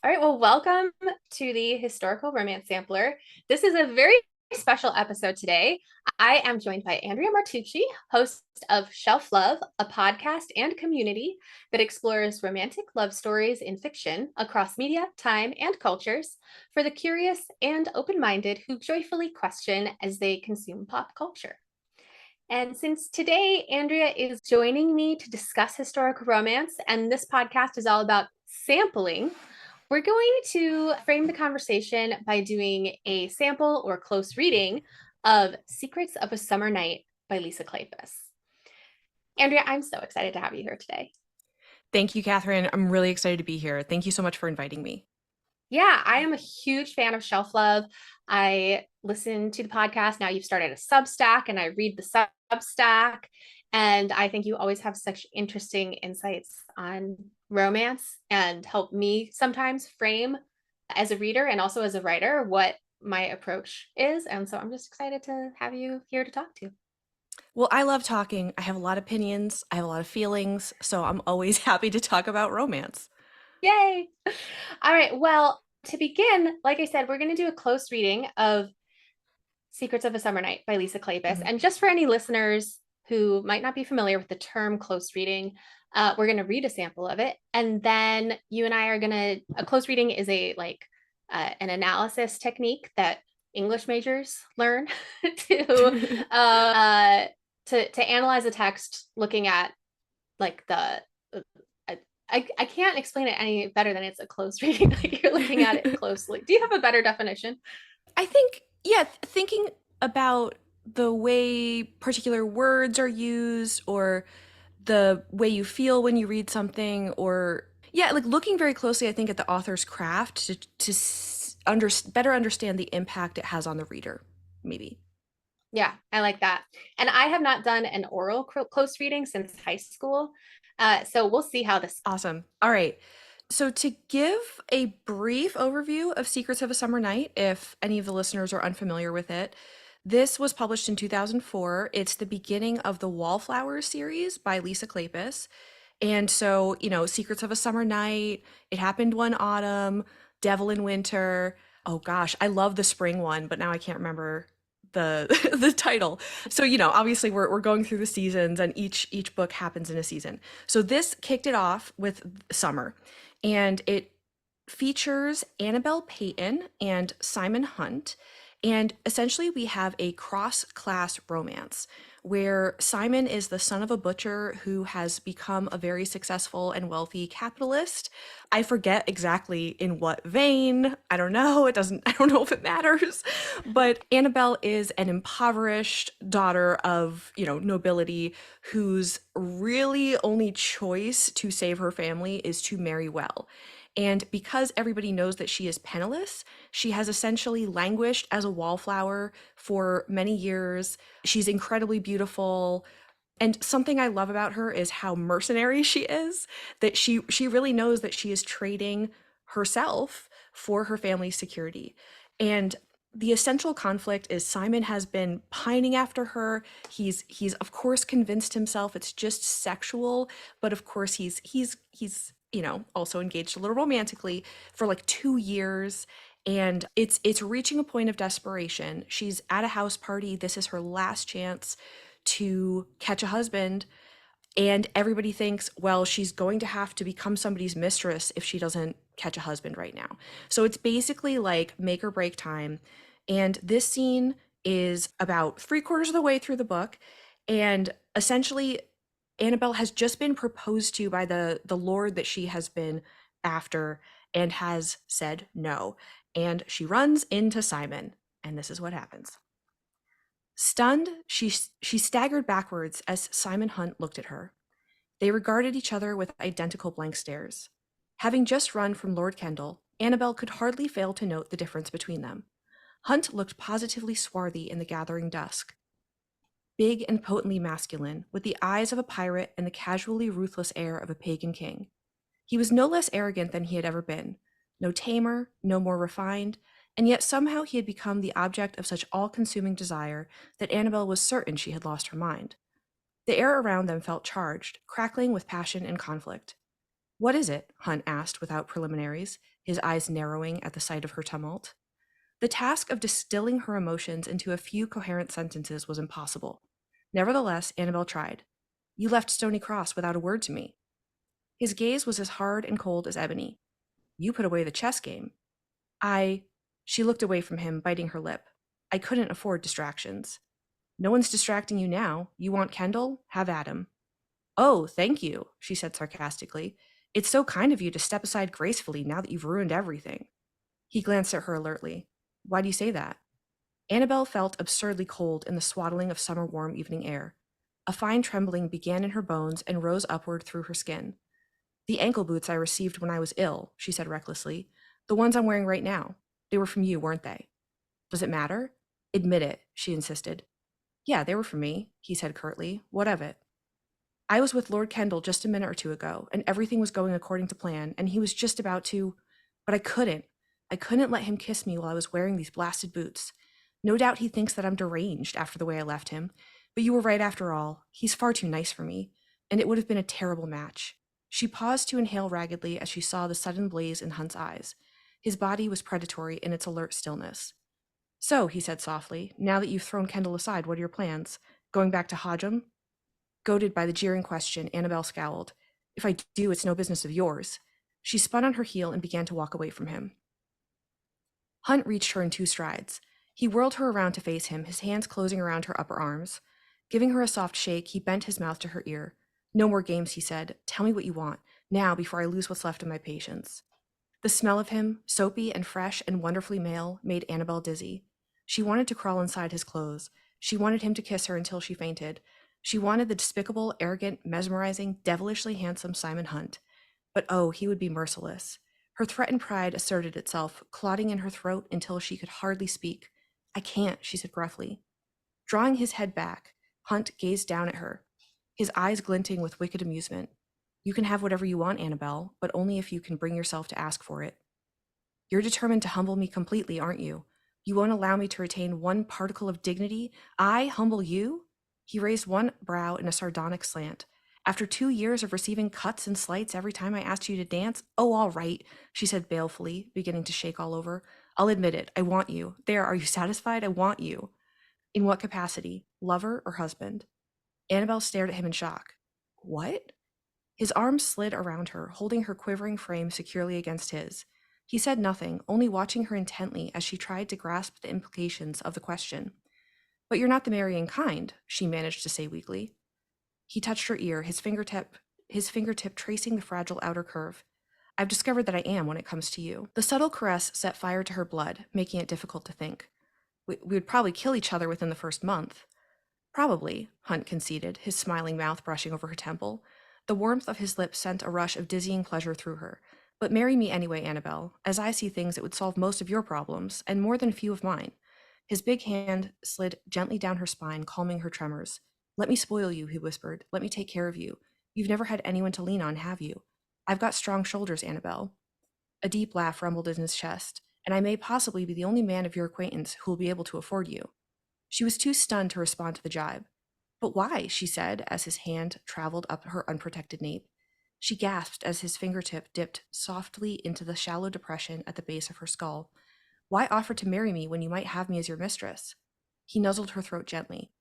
All right, well, welcome to the Historical Romance Sampler. This is a very special episode today. I am joined by Andrea Martucci, host of Shelf Love, a podcast and community that explores romantic love stories in fiction across media, time, and cultures for the curious and open minded who joyfully question as they consume pop culture. And since today Andrea is joining me to discuss historical romance, and this podcast is all about sampling, we're going to frame the conversation by doing a sample or close reading of Secrets of a Summer Night by Lisa Kleypas. Andrea, I'm so excited to have you here today. Thank you, Catherine. I'm really excited to be here. Thank you so much for inviting me. Yeah, I am a huge fan of Shelf Love. I listen to the podcast. Now you've started a Substack, and I read the Substack. And I think you always have such interesting insights on romance and help me sometimes frame as a reader and also as a writer what my approach is. And so I'm just excited to have you here to talk to. Well, I love talking. I have a lot of opinions, I have a lot of feelings, so I'm always happy to talk about romance. Yay! All right. Well, to begin, like I said, we're going to do a close reading of Secrets of a Summer Night by Lisa Kleypas. Mhm. And just for any listeners who might not be familiar with the term close reading, we're going to read a sample of it. And then you and I are going to, a close reading is an analysis technique that English majors learn to, uh, to analyze a text looking at like the, I can't explain it any better than it's a close reading. Like you're looking at it closely. Do you have a better definition? I think, yeah, thinking about the way particular words are used or the way you feel when you read something, or yeah, like looking very closely, I think, at the author's craft better understand the impact it has on the reader, maybe. Yeah, I like that. And I have not done an oral close reading since high school. So we'll see how this. Awesome. All right. So, to give a brief overview of Secrets of a Summer Night, if any of the listeners are unfamiliar with it, this was published in 2004. It's the beginning of the Wallflowers series by Lisa Kleypas. And so, Secrets of a Summer Night, It Happened One Autumn, Devil in Winter. Oh gosh, I love the spring one, but now I can't remember the the title. So, obviously we're going through the seasons and each book happens in a season. So this kicked it off with summer, and it features Annabelle Payton and Simon Hunt. And essentially, we have a cross class romance where Simon is the son of a butcher who has become a very successful and wealthy capitalist. I forget exactly in what vein. I don't know. I don't know if it matters. But Annabelle is an impoverished daughter of, nobility whose really only choice to save her family is to marry well. And because everybody knows that she is penniless, she has essentially languished as a wallflower for many years. She's incredibly beautiful. And something I love about her is how mercenary she is, that she really knows that she is trading herself for her family's security. And the essential conflict is Simon has been pining after her. He's of course convinced himself it's just sexual, but of course he's also engaged a little romantically for like 2 years, and it's reaching a point of desperation. She's at a house party. This is her last chance to catch a husband, and everybody thinks, well, she's going to have to become somebody's mistress if she doesn't catch a husband right now. So it's basically like make or break time. And this scene is about three-quarters of the way through the book, and essentially Annabelle has just been proposed to by the lord that she has been after, and has said no. And she runs into Simon, and this is what happens. Stunned, she staggered backwards as Simon Hunt looked at her. They regarded each other with identical blank stares. Having just run from Lord Kendall, Annabelle could hardly fail to note the difference between them. Hunt looked positively swarthy in the gathering dusk, big and potently masculine, with the eyes of a pirate and the casually ruthless air of a pagan king. He was no less arrogant than he had ever been, no tamer, no more refined, and yet somehow he had become the object of such all-consuming desire that Annabelle was certain she had lost her mind. The air around them felt charged, crackling with passion and conflict. "What is it?" Hunt asked without preliminaries. his eyes narrowing at the sight of her tumult. The task of distilling her emotions into a few coherent sentences was impossible. Nevertheless, Annabelle tried. You left Stony Cross without a word to me. His gaze was as hard and cold as ebony. You put away the chess game. I. She looked away from him, biting her lip. I couldn't afford distractions. No one's distracting you now. You want Kendall? Have at him. Oh, thank you, she said sarcastically. It's so kind of you to step aside gracefully now that you've ruined everything. He glanced at her alertly. Why do you say that? Annabelle felt absurdly cold in the swaddling of summer warm evening air. A fine trembling began in her bones and rose upward through her skin. The ankle boots I received when I was ill, she said recklessly. The ones I'm wearing right now. They were from you, weren't they? Does it matter? Admit it, she insisted. Yeah, they were from me, he said curtly. What of it? I was with Lord Kendall just a minute or two ago, and everything was going according to plan, and he was just about to. But I couldn't. I couldn't let him kiss me while I was wearing these blasted boots. No doubt he thinks that I'm deranged after the way I left him, but you were right after all. He's far too nice for me, and it would have been a terrible match. She paused to inhale raggedly as she saw the sudden blaze in Hunt's eyes. His body was predatory in its alert stillness. So, he said softly, now that you've thrown Kendall aside, what are your plans? Going back to Hodgem? Goaded by the jeering question, Annabelle scowled. If I do, it's no business of yours. She spun on her heel and began to walk away from him. Hunt reached her in 2 strides. He whirled her around to face him, his hands closing around her upper arms. Giving her a soft shake, he bent his mouth to her ear. No more games, he said. Tell me what you want, now, before I lose what's left of my patience. The smell of him, soapy and fresh and wonderfully male, made Annabelle dizzy. She wanted to crawl inside his clothes. She wanted him to kiss her until she fainted. She wanted the despicable, arrogant, mesmerizing, devilishly handsome Simon Hunt. But oh, he would be merciless. Her threatened pride asserted itself, clotting in her throat until she could hardly speak. I can't, she said gruffly. Drawing his head back, Hunt gazed down at her, his eyes glinting with wicked amusement. You can have whatever you want, Annabelle, but only if you can bring yourself to ask for it. You're determined to humble me completely, aren't you? You won't allow me to retain one particle of dignity? I humble you? He raised one brow in a sardonic slant. After 2 years of receiving cuts and slights every time I asked you to dance? Oh, all right, she said balefully, beginning to shake all over. I'll admit it. I want you. There, are you satisfied? I want you. In what capacity? Lover or husband? Annabelle stared at him in shock. What? His arms slid around her, holding her quivering frame securely against his. He said nothing, only watching her intently as she tried to grasp the implications of the question. But you're not the marrying kind, she managed to say weakly. He touched her ear, his fingertip tracing the fragile outer curve. I've discovered that I am when it comes to you. The subtle caress set fire to her blood, making it difficult to think. We would probably kill each other within the first month. Probably, Hunt conceded, his smiling mouth brushing over her temple. The warmth of his lips sent a rush of dizzying pleasure through her. But marry me anyway, Annabelle. As I see things, it would solve most of your problems, and more than a few of mine. His big hand slid gently down her spine, calming her tremors. Let me spoil you, he whispered. Let me take care of you. You've never had anyone to lean on, have you? I've got strong shoulders, Annabelle. A deep laugh rumbled in his chest, and I may possibly be the only man of your acquaintance who will be able to afford you. She was too stunned to respond to the jibe. But why? She said, as his hand traveled up her unprotected nape. She gasped as his fingertip dipped softly into the shallow depression at the base of her skull. Why offer to marry me when you might have me as your mistress? He nuzzled her throat gently.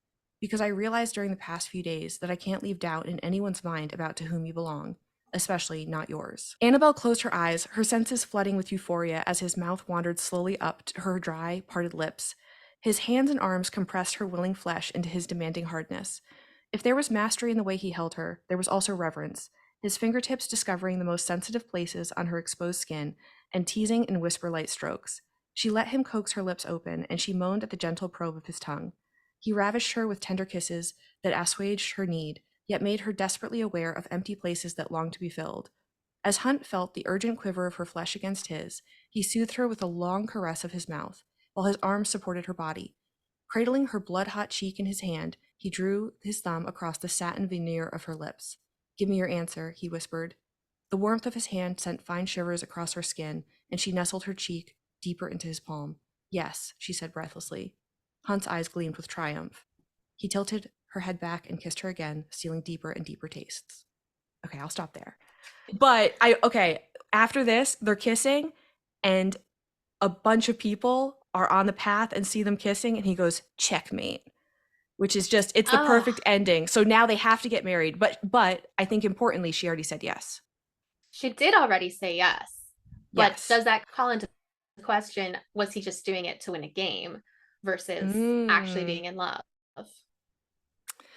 Because I realized during the past few days that I can't leave doubt in anyone's mind about to whom you belong, especially not yours. Annabelle closed her eyes, her senses flooding with euphoria as his mouth wandered slowly up to her dry, parted lips. His hands and arms compressed her willing flesh into his demanding hardness. If there was mastery in the way he held her, there was also reverence, his fingertips discovering the most sensitive places on her exposed skin and teasing in whisper-light strokes. She let him coax her lips open, and she moaned at the gentle probe of his tongue. He ravished her with tender kisses that assuaged her need, yet made her desperately aware of empty places that longed to be filled. As Hunt felt the urgent quiver of her flesh against his, he soothed her with a long caress of his mouth, while his arms supported her body. Cradling her blood-hot cheek in his hand, he drew his thumb across the satin veneer of her lips. Give me your answer, he whispered. The warmth of his hand sent fine shivers across her skin, and she nestled her cheek deeper into his palm. Yes, she said breathlessly. Hunt's eyes gleamed with triumph. He tilted her head back and kissed her again, stealing deeper and deeper tastes. Okay, I'll stop there. But after this, they're kissing, and a bunch of people are on the path and see them kissing, and he goes, checkmate, which is just, it's the Oh, perfect ending. So now they have to get married. But I think importantly, she already said yes. she did already say yes. But Yes. does that call into question, was he just doing it to win a game versus actually Mm, being in love?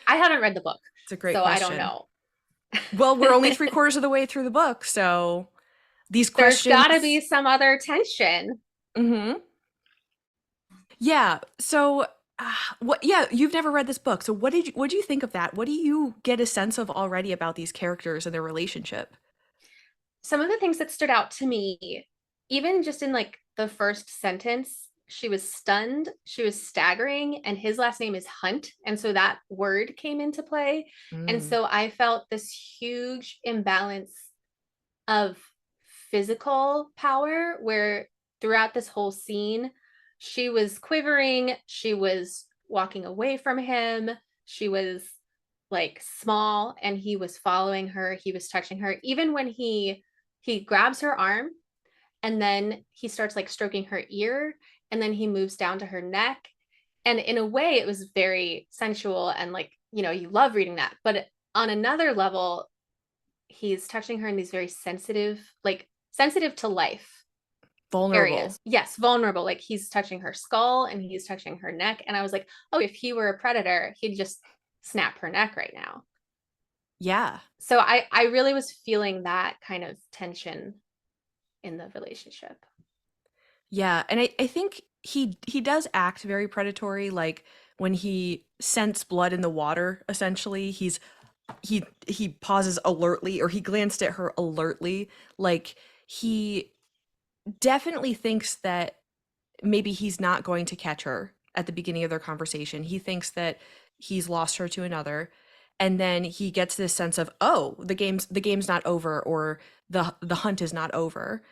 I haven't read the book, it's a great so I don't question. know. Well, we're only three-quarters of the way through the book, so these There's got to be questions. some other tension. Hmm. Yeah. So, what? Yeah, you've never read this book. So, what do you think of that? What do you get a sense of already about these characters and their relationship? Some of the things that stood out to me, even just in like the first sentence, she was stunned, she was staggering, and his last name is Hunt. And so that word came into play. And Mm, so I felt this huge imbalance of physical power where throughout this whole scene, she was quivering, she was walking away from him, she was like small and he was following her, he was touching her. Even when he grabs her arm and then he starts like stroking her ear and then he moves down to her neck. And in a way, it was very sensual and like, you love reading that. But on another level, he's touching her in these very sensitive, like sensitive to life vulnerable. areas. Yes, vulnerable. Like he's touching her skull and he's touching her neck. And I was like, oh, if he were a predator, he'd just snap her neck right now. Yeah. So I really was feeling that kind of tension in the relationship. Yeah, and I think he does act very predatory, like when he scents blood in the water, essentially, he pauses alertly, or he glanced at her alertly, like he definitely thinks that maybe he's not going to catch her at the beginning of their conversation. He thinks that he's lost her to another. And then he gets this sense of, oh, the game's not over, or the hunt is not over.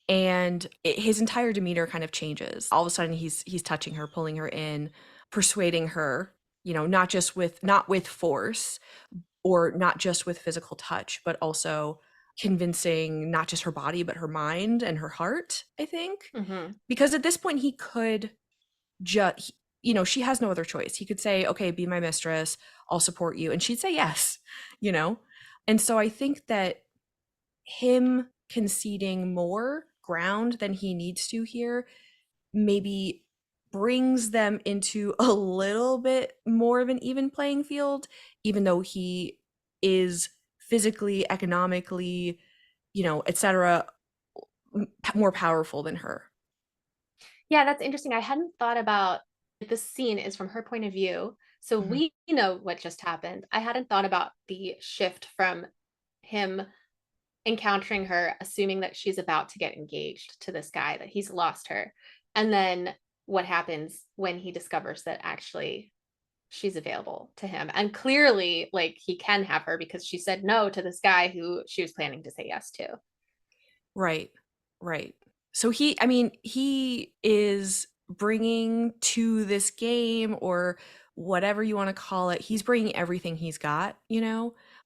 And his entire demeanor kind of changes. All of a sudden he's touching her, pulling her in, persuading her, not with force, or not just with physical touch, but also convincing not just her body but her mind and her heart, I think. Mm-hmm. Because at this point he could just, she has no other choice. He could say, okay, be my mistress, I'll support you, and she'd say yes, you know. And so I think that him conceding more ground than he needs to here maybe brings them into a little bit more of an even playing field, even though he is physically, economically, etc., more powerful than her. Yeah, that's interesting. I hadn't thought about this scene is from her point of view. So Mhm. we know what just happened. I hadn't thought about the shift from him encountering her, assuming that she's about to get engaged to this guy, that he's lost her. And then what happens when he discovers that actually she's available to him. And clearly, like, he can have her because she said no to this guy who she was planning to say yes to. Right. Right. So I mean, he is bringing to this game, or whatever you want to call it, he's bringing everything he's got.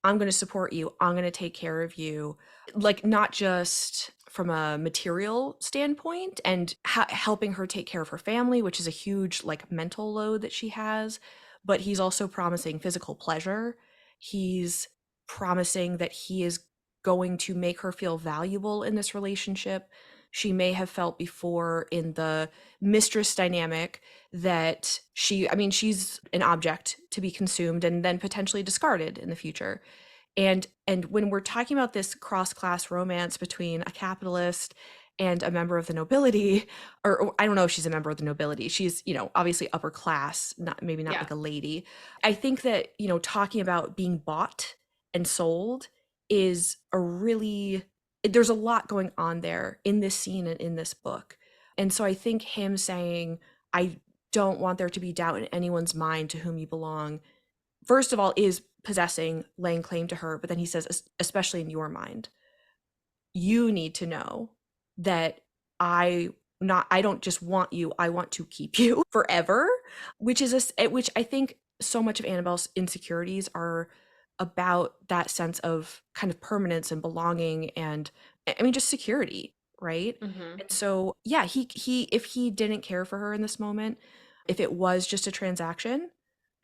I'm going to support you. I'm going to take care of you. Like, not just from a material standpoint and helping her take care of her family, which is a huge, like, mental load that she has, but he's also promising physical pleasure. He's promising that he is going to make her feel valuable in this relationship. She may have felt before in the mistress dynamic that I mean, she's an object to be consumed and then potentially discarded in the future. And when we're talking about this cross-class romance between a capitalist and a member of the nobility, or I don't know if she's a member of the nobility, she's, obviously upper class, maybe not Yeah. like a lady. I think that, talking about being bought and sold is there's a lot going on there in this scene and in this book. And so I think him saying, I don't want there to be doubt in anyone's mind to whom you belong, first of all, is possessing, laying claim to her. But then he says, especially in your mind, you need to know that I I don't just want you, I want to keep you forever, which I think so much of Annabelle's insecurities are about that sense of kind of permanence and belonging, and I mean, just security, right? Hmm. And so, yeah, he if he didn't care for her in this moment, if it was just a transaction,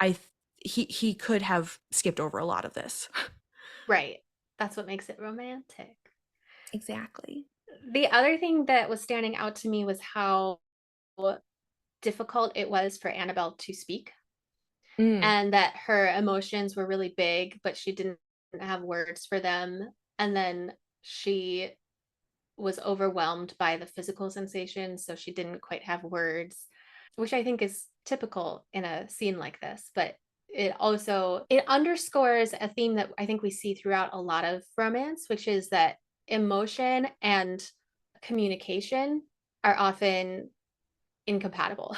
I th- he could have skipped over a lot of this. Right. That's what makes it romantic. Exactly. The other thing that was standing out to me was how difficult it was for Annabelle to speak, Mm, and that her emotions were really big, but she didn't have words for them. And then she was overwhelmed by the physical sensations, so she didn't quite have words, which I think is typical in a scene like this. But it underscores a theme that I think we see throughout a lot of romance, which is that emotion and communication are often incompatible.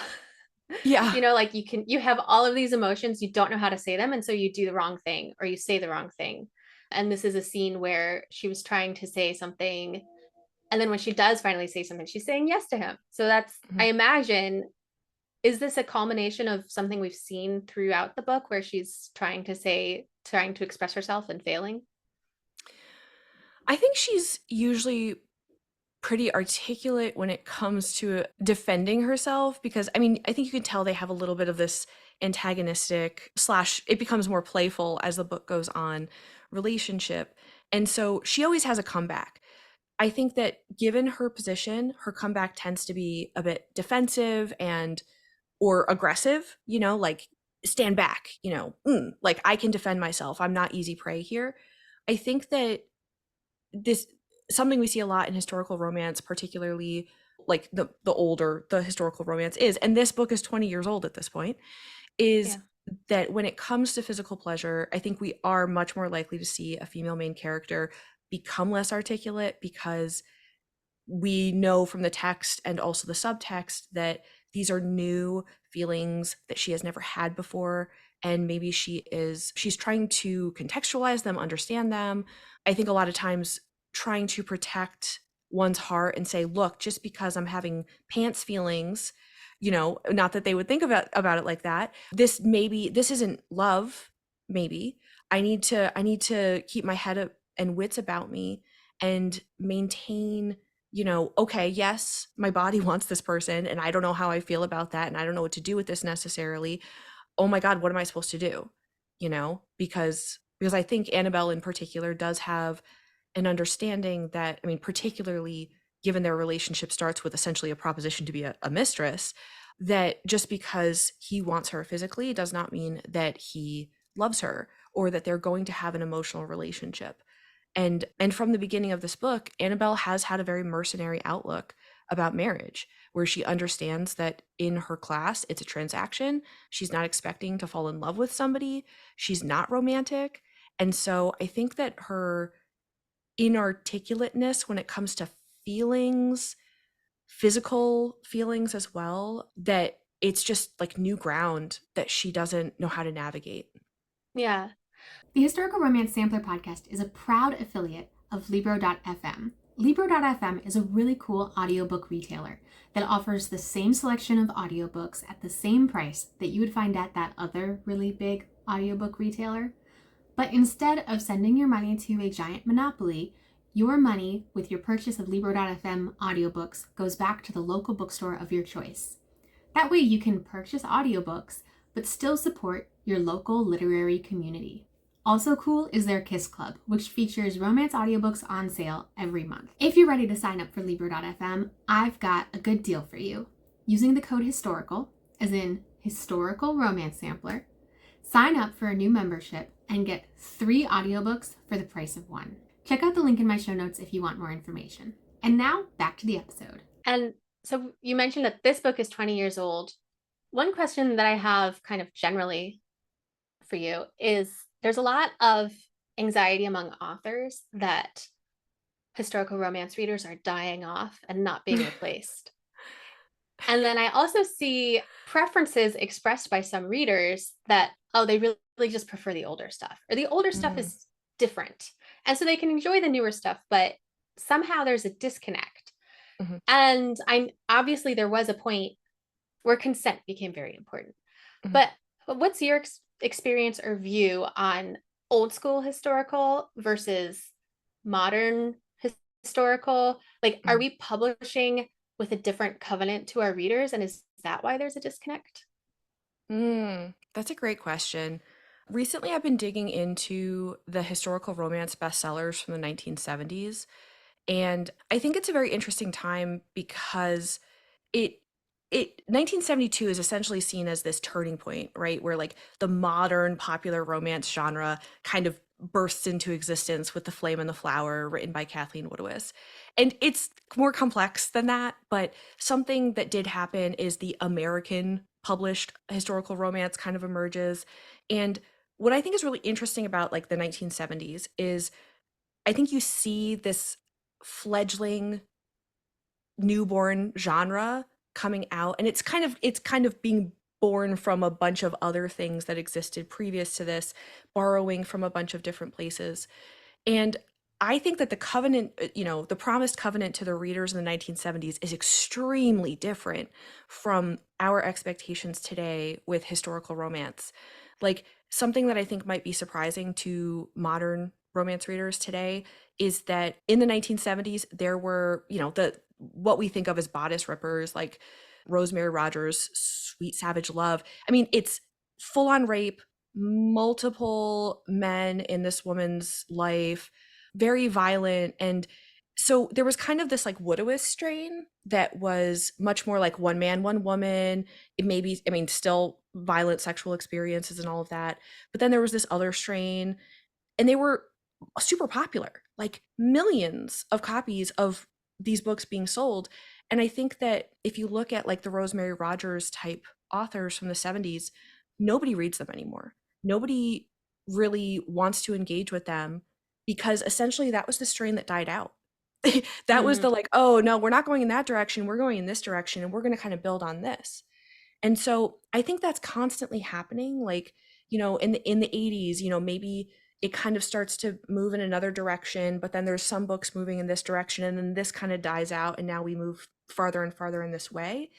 yeah. Like you have all of these emotions, you don't know how to say them, and so you do the wrong thing or you say the wrong thing. And this is a scene where she was trying to say something, and then when she does finally say something, she's saying yes to him. So that's, I Mhm. imagine, is this a culmination of something we've seen throughout the book where she's trying to express herself and failing? I think she's usually pretty articulate when it comes to defending herself because I mean, I think you can tell they have a little bit of this antagonistic slash it becomes more playful as the book goes on relationship. And so she always has a comeback. I think that given her position, her comeback tends to be a bit defensive and or aggressive, like stand back, like I can defend myself. I'm not easy prey here. I think that this something we see a lot in historical romance, particularly like the older the historical romance is, and this book is 20 years old at this point, is Yeah. that when it comes to physical pleasure, I think we are much more likely to see a female main character become less articulate because we know from the text and also the subtext that these are new feelings that she has never had before, and maybe she's trying to contextualize them, understand them. I think a lot of times trying to protect one's heart and say, look, just because I'm having pants feelings, not that they would think about it like that, this isn't love. Maybe I need to keep my head up and wits about me and maintain, okay, yes, my body wants this person and I don't know how I feel about that and I don't know what to do with this necessarily. Oh my God, what am I supposed to do? Because I think Annabelle in particular does have an understanding that, I mean, particularly given their relationship starts with essentially a proposition to be a mistress, that just because he wants her physically does not mean that he loves her or that they're going to have an emotional relationship. And from the beginning of this book, Annabelle has had a very mercenary outlook about marriage, where she understands that in her class it's a transaction. She's not expecting to fall in love with somebody. She's not romantic. And so I think that her inarticulateness when it comes to feelings, physical feelings as well, that it's just like new ground that she doesn't know how to navigate. Yeah. The Historical Romance Sampler podcast is a proud affiliate of Libro.fm. Libro.fm is a really cool audiobook retailer that offers the same selection of audiobooks at the same price that you would find at that other really big audiobook retailer. But instead of sending your money to a giant monopoly, your money with your purchase of Libro.fm audiobooks goes back to the local bookstore of your choice. That way you can purchase audiobooks, but still support your local literary community. Also cool is their Kiss Club, which features romance audiobooks on sale every month. If you're ready to sign up for Libro.fm, I've got a good deal for you. Using the code HISTORICAL, as in Historical Romance Sampler, sign up for a new membership and get 3 audiobooks for the price of 1. Check out the link in my show notes if you want more information. And now, back to the episode. And so you mentioned that this book is 20 years old. One question that I have kind of generally for you is there's a lot of anxiety among authors that historical romance readers are dying off and not being replaced. And then I also see preferences expressed by some readers that, oh, they really just prefer the older stuff, or the older stuff Mm, is different. And so they can enjoy the newer stuff, but somehow there's a disconnect. mhm, And I'm obviously there was a point where consent became very important. mhm. But what's your experience or view on old school historical versus modern historical? Like, are Mhm. we publishing with a different covenant to our readers? And is that why there's a disconnect? That's a great question. Recently, I've been digging into the historical romance bestsellers from the 1970s. And I think it's a very interesting time because it 1972 is essentially seen as this turning point, right? Where like the modern popular romance genre kind of bursts into existence with The Flame and the Flower, written by Kathleen Woodiwiss. And it's more complex than that, but something that did happen is the American published historical romance kind of emerges. And what I think is really interesting about like the 1970s is I think you see this fledgling newborn genre coming out, and it's kind of being born from a bunch of other things that existed previous to this, borrowing from a bunch of different places. And I think that the covenant, the promised covenant to the readers in the 1970s is extremely different from our expectations today with historical romance. Like something that I think might be surprising to modern romance readers today is that in the 1970s there were, the what we think of as bodice rippers like Rosemary Rogers' Sweet Savage Love. I mean, it's full on rape, multiple men in this woman's life, very violent. And so there was kind of this like Woodowist strain that was much more like one man, one woman. It maybe, I mean, still violent sexual experiences and all of that. But then there was this other strain, and they were super popular, like millions of copies of these books being sold. And I think that if you look at like the Rosemary Rogers type authors from the 70s, nobody reads them anymore. Nobody really wants to engage with them because essentially that was the strain that died out. That was Mm-hmm. the like, oh no, we're not going in that direction, we're going in this direction, and we're going to kind of build on this. And so I think that's constantly happening. Like, in the 80s, maybe it kind of starts to move in another direction, but then there's some books moving in this direction, and then this kind of dies out, and now we move farther and farther in this way.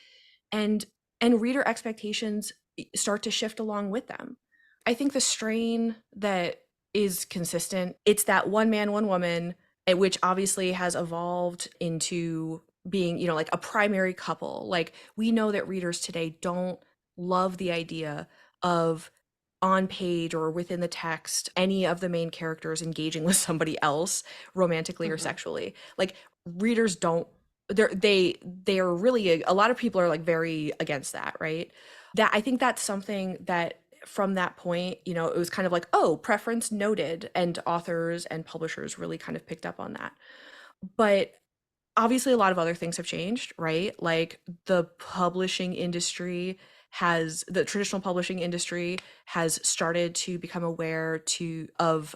And reader expectations start to shift along with them. I think the strain that is consistent, it's that one man, one woman, which obviously has evolved into being, like a primary couple. Like we know that readers today don't love the idea of on page or within the text any of the main characters engaging with somebody else romantically or Mm-hmm. sexually. Like readers don't they are really a lot of people are like very against that, right? That I think that's something that from that point, it was kind of like, oh, preference noted, and authors and publishers really kind of picked up on that. But obviously a lot of other things have changed, right? Like the traditional publishing industry has started to become aware of,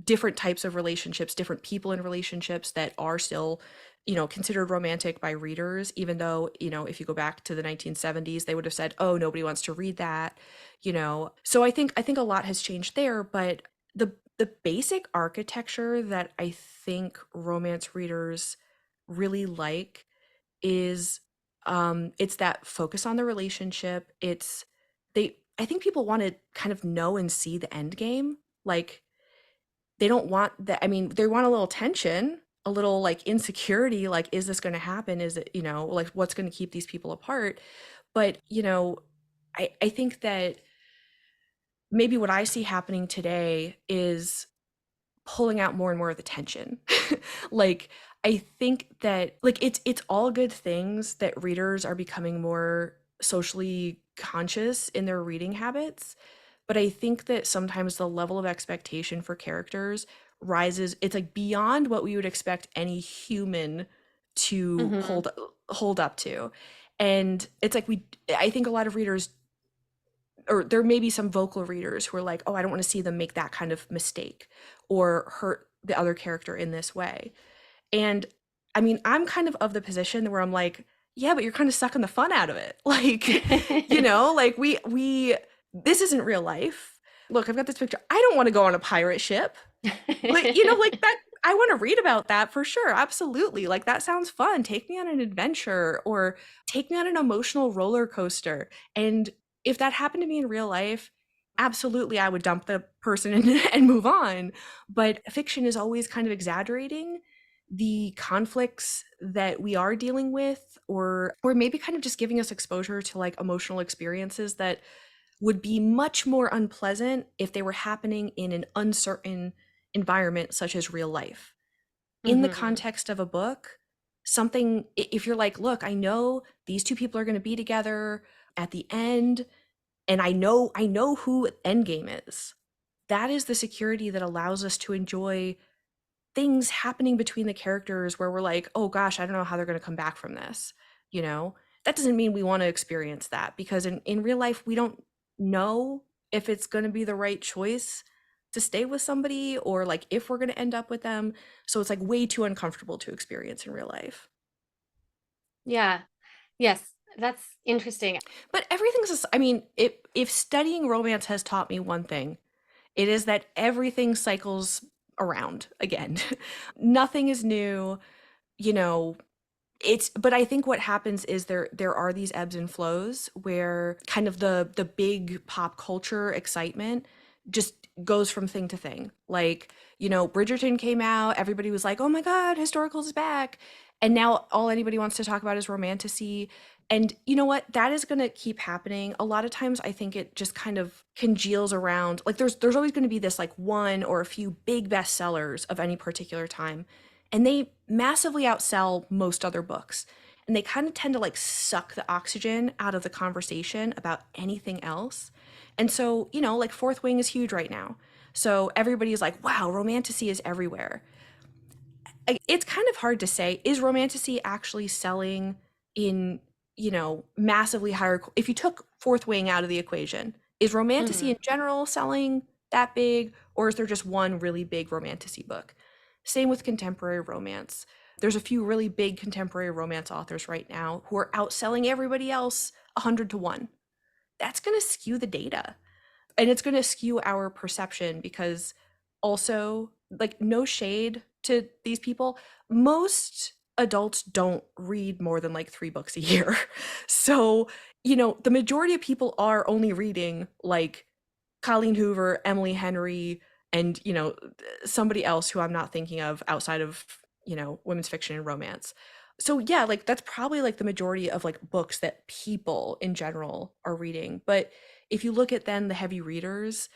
different types of relationships, different people in relationships that are still, considered romantic by readers, even though, if you go back to the 1970s, they would have said, oh, nobody wants to read that, So I think a lot has changed there, but the basic architecture that I think romance readers really like is it's that focus on the relationship. I think people want to kind of know and see the end game. Like they don't want that, I mean, they want a little tension, a little like insecurity, like is this going to happen? Is it, like what's going to keep these people apart? But, I think that maybe what I see happening today is pulling out more and more of the tension. Like I think that like it's all good things that readers are becoming more socially conscious in their reading habits, but I think that sometimes the level of expectation for characters rises. It's like beyond what we would expect any human to Mm-hmm. hold up to. And it's like I think a lot of readers, or there may be some vocal readers who are like, oh, I don't want to see them make that kind of mistake or hurt the other character in this way. And I mean, I'm kind of the position where I'm like, yeah, but you're kind of sucking the fun out of it. Like, like this isn't real life. Look, I've got this picture. I don't want to go on a pirate ship. Like, like that, I want to read about that for sure. Absolutely. Like, that sounds fun. Take me on an adventure or take me on an emotional roller coaster. And if that happened to me in real life, absolutely, I would dump the person and move on. But fiction is always kind of exaggerating the conflicts that we are dealing with, or maybe kind of just giving us exposure to like emotional experiences that would be much more unpleasant if they were happening in an uncertain environment such as real life. In the Hmm. context of a book, something, if you're like, look, I know these two people are going to be together at the end, and I know who Endgame is. That is the security that allows us to enjoy things happening between the characters where we're like, oh gosh, I don't know how they're going to come back from this. You know, that doesn't mean we want to experience that, because in real life, we don't know if it's going to be the right choice to stay with somebody, or like if we're going to end up with them. So it's like way too uncomfortable to experience in real life. Yeah. Yes. That's interesting. But everything's just, I mean, if studying romance has taught me one thing, it is that everything cycles around again. Nothing is new, you know. It's, but I think what happens is there are these ebbs and flows where kind of the big pop culture excitement just goes from thing to thing. Like, Bridgerton came out, everybody was like, "Oh my God, historicals is back." And now all anybody wants to talk about is romantasy. And you know what? That is going to keep happening. A lot of times I think it just kind of congeals around, like there's always going to be this like one or a few big bestsellers of any particular time, and they massively outsell most other books. And they kind of tend to like suck the oxygen out of the conversation about anything else. And so, like Fourth Wing is huge right now. So everybody is like, wow, romantasy is everywhere. It's kind of hard to say, is romantasy actually selling in, massively higher, if you took Fourth Wing out of the equation, is romantasy Hmm. in general selling that big, or is there just one really big romantasy book? Same with contemporary romance. There's a few really big contemporary romance authors right now who are outselling everybody else 100 to 1. That's going to skew the data, and it's going to skew our perception, because also, like, no shade to these people, most adults don't read more than like 3 books a year. So, the majority of people are only reading like Colleen Hoover, Emily Henry, and somebody else who I'm not thinking of outside of women's fiction and romance. So yeah, like that's probably like the majority of like books that people in general are reading. But if you look at then the heavy readers,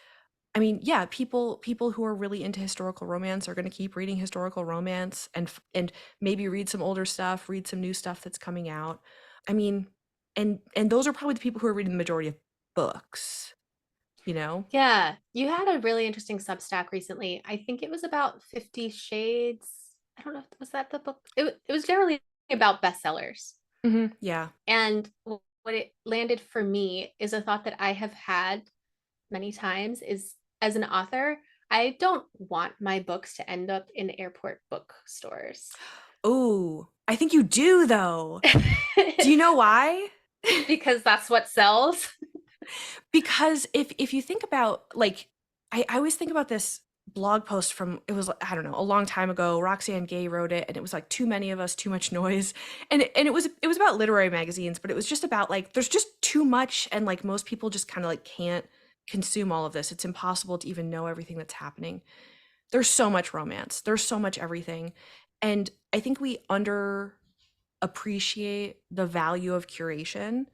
I mean, yeah, people who are really into historical romance are going to keep reading historical romance, and maybe read some older stuff, read some new stuff that's coming out. I mean, and those are probably the people who are reading the majority of books, you know? Yeah. You had a really interesting Substack recently. I think it was about 50 Shades. I don't know. Was that the book? It was generally about bestsellers. Yeah. And what it landed for me is a thought that I have had many times is, as an author, I don't want my books to end up in airport bookstores. Oh, I think you do though. Do you know why? Because that's what sells. Because if you think about like, I always think about this blog post from, it was, I don't know, a long time ago. Roxane Gay wrote it, and it was like, too many of us, too much noise. And it was about literary magazines, but it was just about like there's just too much, and like most people just kind of like can't consume all of this. It's impossible to even know everything that's happening. There's so much romance. There's so much everything. And I think we appreciate the value of curation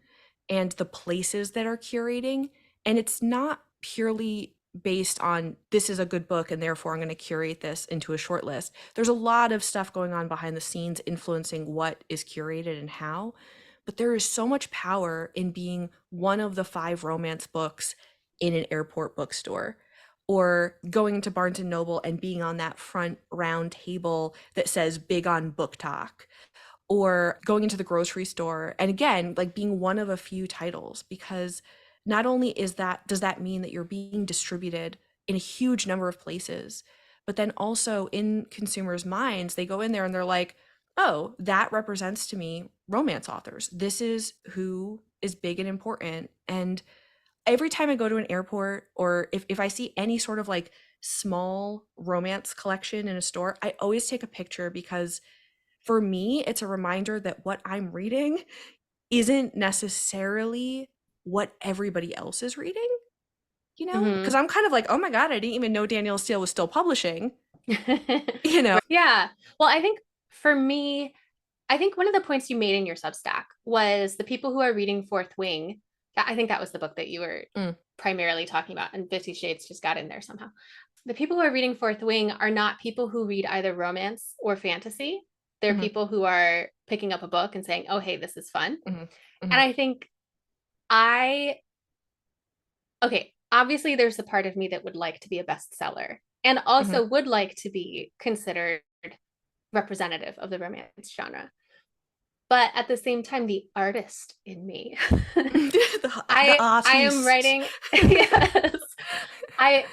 and the places that are curating. And it's not purely based on this is a good book and therefore I'm going to curate this into a short list. There's a lot of stuff going on behind the scenes influencing what is curated and how. But there is so much power in being one of the 5 romance books in an airport bookstore, or going into Barnes and Noble and being on that front round table that says big on book talk, or going into the grocery store and again like being one of a few titles. Because not only does that mean that you're being distributed in a huge number of places, but then also in consumers' minds they go in there and they're like, oh, that represents to me romance authors, this is who is big and important. And every time I go to an airport, or if I see any sort of like small romance collection in a store, I always take a picture, because for me, it's a reminder that what I'm reading isn't necessarily what everybody else is reading, you know? Because Mhm. I'm kind of like, oh my God, I didn't even know Danielle Steele was still publishing, you know? Yeah. Well, I think For me, I think one of the points you made in your Substack was the people who are reading Fourth Wing. I think that was the book that you were Mm, primarily talking about, and 50 Shades just got in there somehow. The people who are reading Fourth Wing are not people who read either romance or fantasy. They're mhm, people who are picking up a book and saying, oh, hey, this is fun. mhm, And mhm, I think I, okay, obviously there's a part of me that would like to be a bestseller and mhm. also would like to be considered representative of the romance genre. But at the same time, the artist in me, The I am artiste. writing, yes,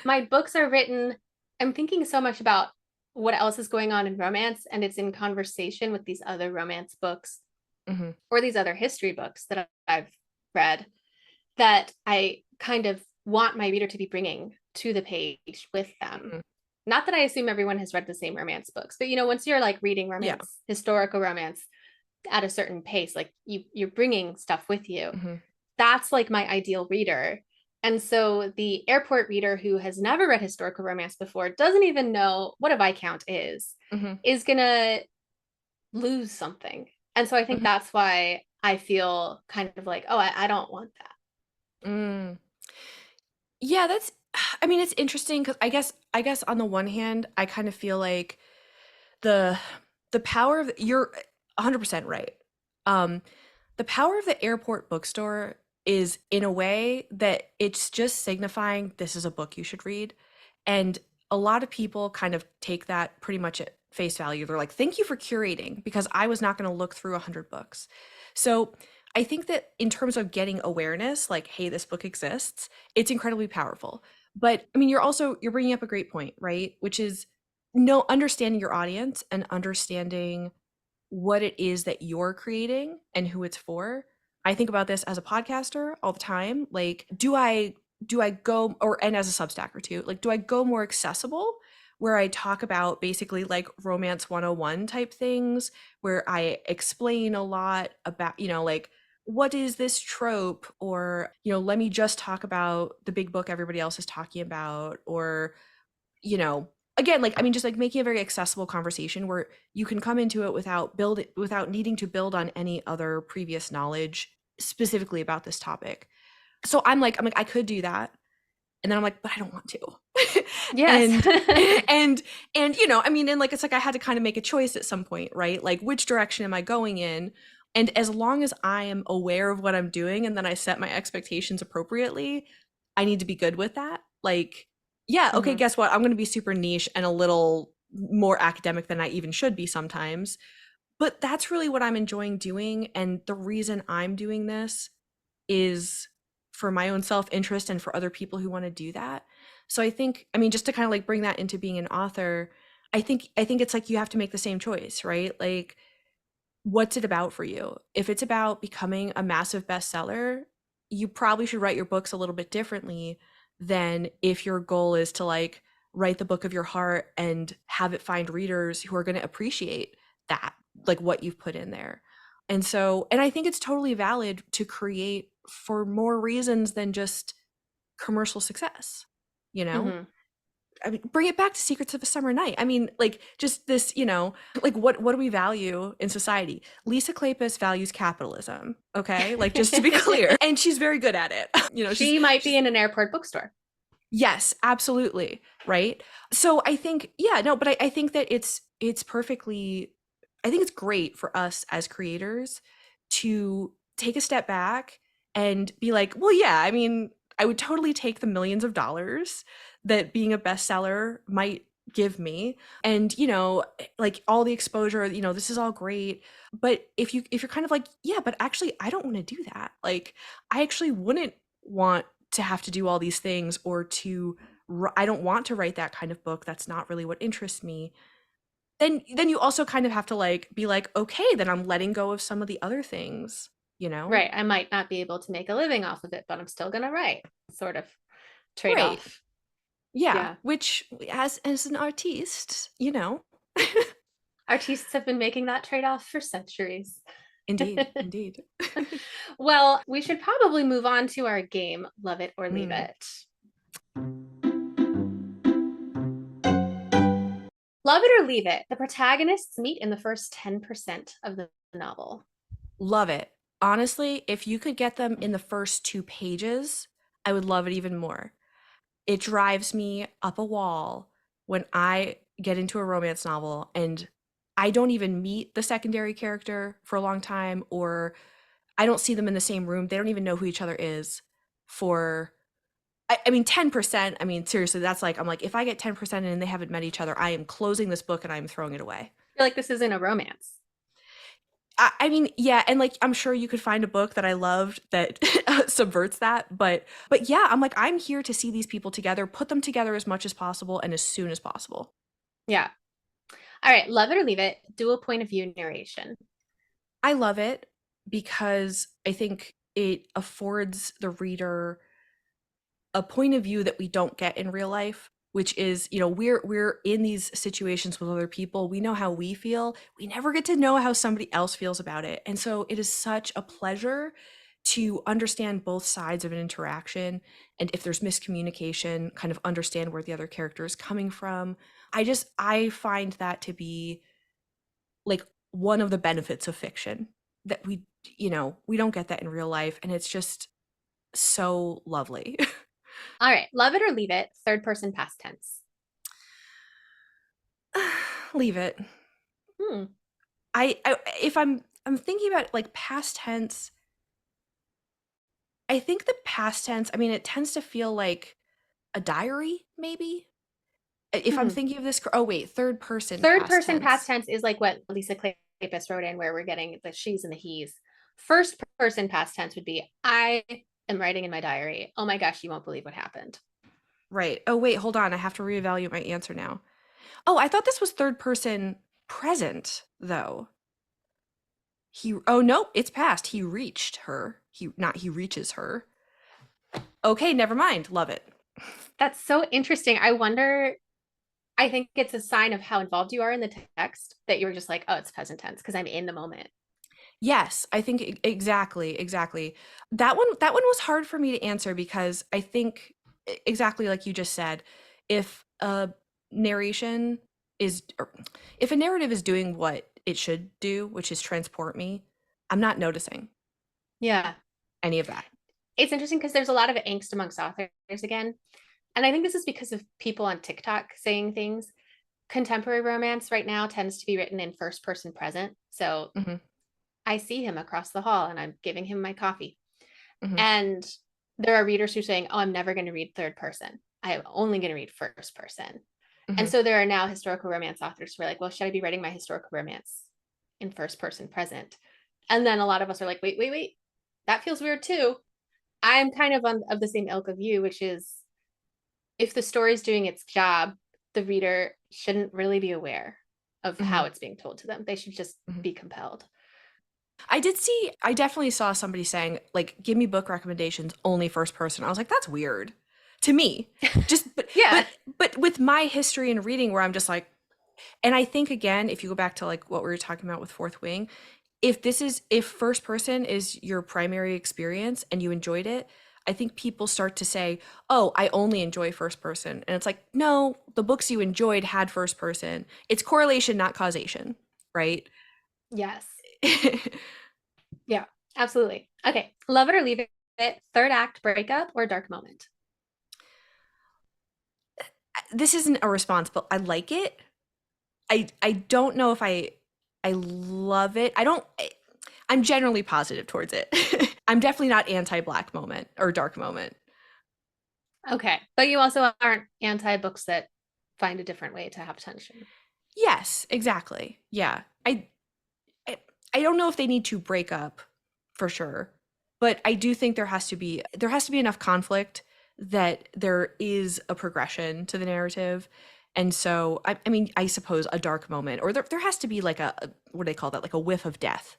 my books are written. I'm thinking so much about what else is going on in romance, and it's in conversation with these other romance books Mhm, or these other history books that I've read that I kind of want my reader to be bringing to the page with them. mhm. Not that I assume everyone has read the same romance books, but once you're like reading Yeah. romance, historical romance at a certain pace, like you're bringing stuff with you. Mhm, That's like my ideal reader. And so the airport reader who has never read historical romance before, doesn't even know what a viscount mhm, is gonna lose something. And so I think mhm, that's why I feel kind of like, oh, I don't want that. mm. Yeah, that's I mean, it's interesting because I guess on the one hand, I kind of feel like the the power of you're 100% right. Um, the power of the airport bookstore is in a way that it's just signifying this is a book you should read. And a lot of people kind of take that pretty much at face value. They're like, thank you for curating because I was not going to look through 100 books. So I think that in terms of getting awareness, like, hey, this book exists, it's incredibly powerful. But I mean, you're bringing up a great point, right? Which is no understanding your audience and understanding what it is that you're creating and who it's for. I think about this as a podcaster all the time. Like, do I go or and as a Substacker too, like do I go more accessible where I talk about basically like romance 101 type things where I explain a lot about, like what is this trope or, let me just talk about the big book everybody else is talking about or you know, again, like I mean, just like making a very accessible conversation where you can come into it without needing to build on any other previous knowledge specifically about this topic. So I'm like, I could do that. And then I'm like, but I don't want to. Yes. and and I mean, and like it's like I had to kind of make a choice at some point, right? Like which direction am I going in? And as long as I am aware of what I'm doing and then I set my expectations appropriately, I need to be good with that. Like, yeah, okay, Mhm. guess what? I'm going to be super niche and a little more academic than I even should be sometimes. But that's really what I'm enjoying doing. And the reason I'm doing this is for my own self-interest and for other people who want to do that. So I think, I mean, just to kind of like bring that into being an author, I think it's like you have to make the same choice, right? Like what's it about for you? If it's about becoming a massive bestseller, you probably should write your books a little bit differently than if your goal is to like write the book of your heart and have it find readers who are going to appreciate that, like what you've put in there. And I think it's totally valid to create for more reasons than just commercial success, you know? Mhm. I mean, bring it back to Secrets of a Summer Night. I mean, like just this, like what do we value in society? Lisa Kleypas values capitalism, okay? Like just to be clear, and she's very good at it. She might be She's in an airport bookstore. yes, absolutely, right? So I think yeah, no, but I think that it's perfectly I think it's great for us as creators to take a step back and be like, well, yeah, I mean, I would totally take the millions of dollars that being a bestseller might give me and like all the exposure, this is all great. But if you're kind of like, yeah, but actually I don't want to do that. Like I actually wouldn't want to have to do all these things or I don't want to write that kind of book. That's not really what interests me. Then you also kind of have to like be like, okay, then I'm letting go of some of the other things, you know? Right. I might not be able to make a living off of it, but I'm still going to write, sort of trade Right. off. Yeah. Yeah. Which as an artiste, Artists have been making that trade off for centuries. indeed, indeed. Well, we should probably move on to our game, Love It or Leave Mm. It. Love it or leave it. The protagonists meet in the first 10% of the novel. Love it. Honestly, if you could get them in the first 2 pages, I would love it even more. It drives me up a wall when I get into a romance novel and I don't even meet the secondary character for a long time, or I don't see them in the same room. They don't even know who each other is for, I mean, 10%. I mean, seriously, that's like, I'm like, if I get 10% and they haven't met each other, I am closing this book and I'm throwing it away. I feel like this isn't a romance. I mean, yeah, and like I'm sure you could find a book that I loved that subverts that, but yeah, I'm like I'm here to see these people together, put them together as much as possible and as soon as possible. Yeah. All right. Love it or leave it. Dual point of view narration. I love it because I think it affords the reader a point of view that we don't get in real life, which is, we're in these situations with other people. We know how we feel. We never get to know how somebody else feels about it. And so it is such a pleasure to understand both sides of an interaction, and if there's miscommunication, kind of understand where the other character is coming from. I find that to be like one of the benefits of fiction that we don't get that in real life, and it's just so lovely. All right. Love it or leave it. Third person past tense. Leave it. Hmm. I if I'm thinking about like past tense, I think the past tense, I mean, it tends to feel like a diary, maybe. If I'm Hmm. thinking of this, oh wait, third person Third past person past tense. tense is like what Lisa Kleypas wrote in, where we're getting the she's and the he's. First person past tense would be I am writing in my diary. Oh my gosh, you won't believe what happened. Right. Oh wait, hold on. I have to reevaluate my answer now. Oh, I thought this was third person present though. Oh no, it's past. He reached her. He reaches her. Okay, never mind. Love it. That's so interesting. I wonder, I think it's a sign of how involved you are in the text that you're just like, oh, it's present tense because I'm in the moment. Yes, I think exactly, exactly. That one was hard for me to answer because I think exactly like you just said, if a narration or if a narrative is doing what it should do, which is transport me, I'm not noticing Yeah. any of that. It's interesting because there's a lot of angst amongst authors again. And I think this is because of people on TikTok saying things. Contemporary romance right now tends to be written in first person present. So Hmm. I see him across the hall and I'm giving him my coffee. Hmm. And there are readers who are saying, oh, I'm never going to read third person. I am only going to read first person. And Hmm. so there are now historical romance authors who are like, well, should I be writing my historical romance in first person present? And then a lot of us are like, wait, wait, wait. That feels weird too. I'm kind of of the same ilk of you, which is if the story's doing its job, the reader shouldn't really be aware of Hmm. how it's being told to them. They should just Hmm. be compelled. I definitely saw somebody saying, like, give me book recommendations only first person. I was like, that's weird to me. Just, Yeah. but with my history and reading where I'm just like, and I think again, if you go back to like what we were talking about with Fourth Wing, if first person is your primary experience and you enjoyed it, I think people start to say, "Oh, I only enjoy first person." And it's like, "No, the books you enjoyed had first person. It's correlation, not causation." Right? Yes. Yeah, absolutely. Okay. Love it or leave it. Third act breakup or dark moment. This isn't a response, but I like it. I don't know if I love it. I'm generally positive towards it. I'm definitely not anti-black moment or dark moment. Okay. But you also aren't anti books that find a different way to have tension. Yes, exactly. Yeah. I I don't know if they need to break up for sure, but I do think there has to be enough conflict that there is a progression to the narrative. And so I mean, I suppose a dark moment, or there has to be like what do they call that? Like a whiff of death,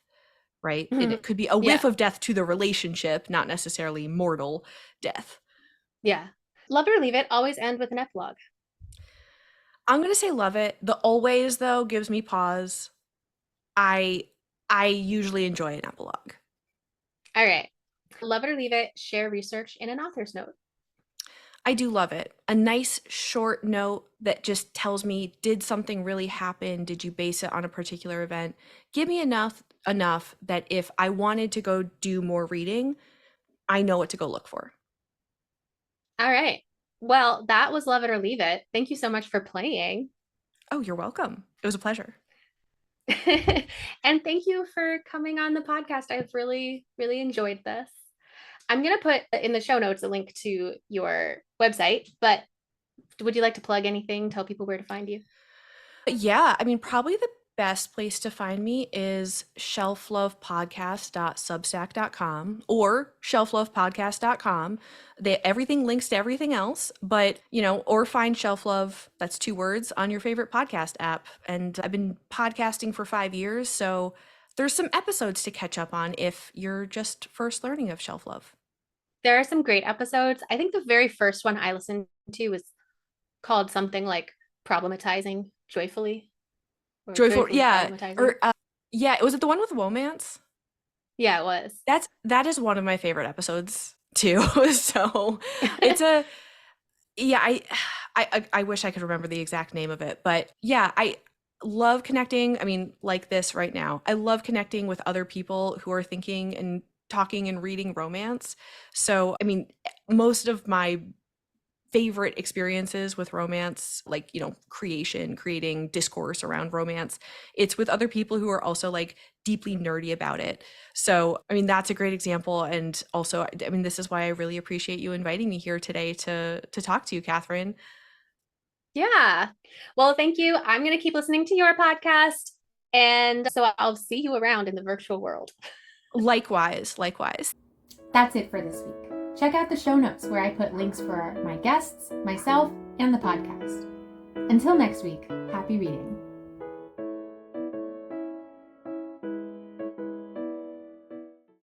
right? And it could be a whiff Yeah. of death to the relationship, not necessarily mortal death. Yeah. Love it or leave it. Always end with an epilogue. I'm gonna say love it. The always though gives me pause. I I usually enjoy an epilogue. All right. Love it or leave it. Share research in an author's note. I do love it. A nice short note that just tells me, did something really happen? Did you base it on a particular event? Give me enough that if I wanted to go do more reading, I know what to go look for. All right. Well, that was Love It or Leave It. Thank you so much for playing. Oh, you're welcome. It was a pleasure. And thank you for coming on the podcast. I've really, really enjoyed this. I'm going to put in the show notes a link to your website, but would you like to plug anything? Tell people where to find you? Yeah, I mean, probably the best place to find me is shelflovepodcast.substack.com or shelflovepodcast.com. Everything links to everything else, but or find Shelf Love, that's two words, on your favorite podcast app. And I've been podcasting for 5 years, so there's some episodes to catch up on if you're just first learning of Shelf Love. There are some great episodes. I think the very first one I listened to was called something like Problematizing Joyfully or Joyful, Joyfully yeah, Problematizing. or yeah, was it the one with Womance? Yeah, it was. That is one of my favorite episodes too. So it's a yeah, I wish I could remember the exact name of it, but yeah, I love connecting. I mean, like this right now. I love connecting with other people who are thinking and talking and reading romance. So, I mean, most of my favorite experiences with romance, like, creating discourse around romance, it's with other people who are also like deeply nerdy about it. So, I mean, that's a great example. And also, I mean, this is why I really appreciate you inviting me here today to talk to you, Catherine. Yeah. Well, thank you. I'm going to keep listening to your podcast. And so I'll see you around in the virtual world. Likewise, likewise. That's it for this week. Check out the show notes where I put links for my guests, myself, and the podcast. Until next week, happy reading.